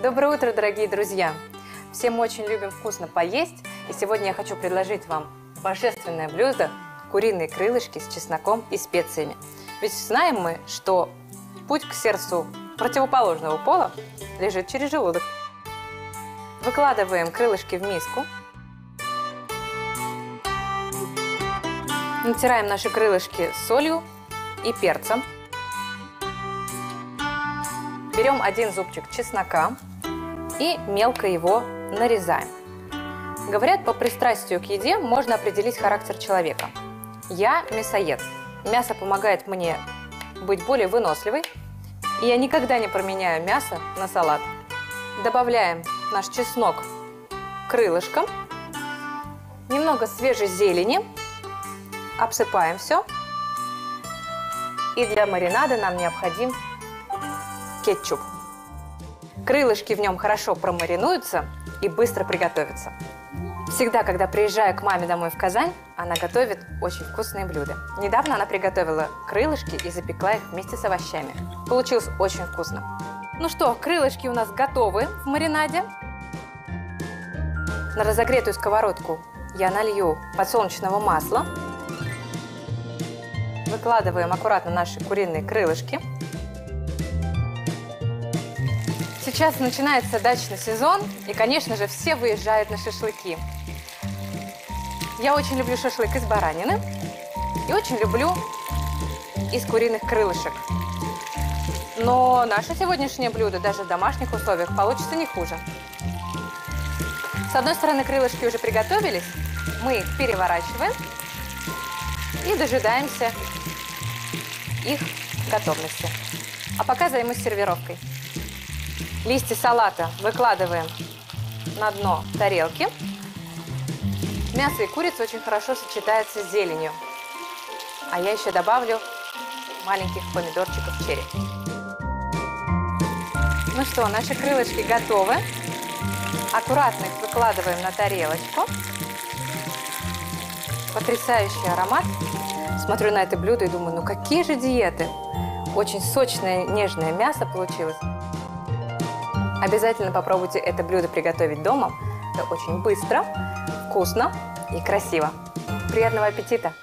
Доброе утро, дорогие друзья! Все мы очень любим вкусно поесть, и сегодня я хочу предложить вам божественное блюдо – куриные крылышки с чесноком и специями. Ведь знаем мы, что путь к сердцу противоположного пола лежит через желудок. Выкладываем крылышки в миску. Натираем наши крылышки солью и перцем. Берем один зубчик чеснока и мелко его нарезаем. Говорят, по пристрастию к еде можно определить характер человека. Я мясоед. Мясо помогает мне быть более выносливой, и я никогда не променяю мясо на салат. Добавляем наш чеснок к крылышкам, немного свежей зелени, обсыпаем все. И для маринада нам необходим кетчуп. Крылышки в нем хорошо промаринуются и быстро приготовятся. Всегда, когда приезжаю к маме домой в Казань, она готовит очень вкусные блюда. Недавно она приготовила крылышки и запекла их вместе с овощами. Получилось очень вкусно. Ну что, крылышки у нас готовы в маринаде. На разогретую сковородку я налью подсолнечного масла. Выкладываем аккуратно наши куриные крылышки. Сейчас начинается дачный сезон, и, конечно же, все выезжают на шашлыки. Я очень люблю шашлык из баранины и очень люблю из куриных крылышек. Но наше сегодняшнее блюдо даже в домашних условиях получится не хуже. С одной стороны, крылышки уже приготовились, мы их переворачиваем и дожидаемся их готовности. А пока займусь сервировкой. Листья салата выкладываем на дно тарелки. Мясо и курица очень хорошо сочетаются с зеленью. А я еще добавлю маленьких помидорчиков черри. Ну что, наши крылышки готовы. Аккуратно их выкладываем на тарелочку. Потрясающий аромат. Смотрю на это блюдо и думаю, ну какие же диеты. Очень сочное, нежное мясо получилось. Обязательно попробуйте это блюдо приготовить дома. Это очень быстро, вкусно и красиво. Приятного аппетита!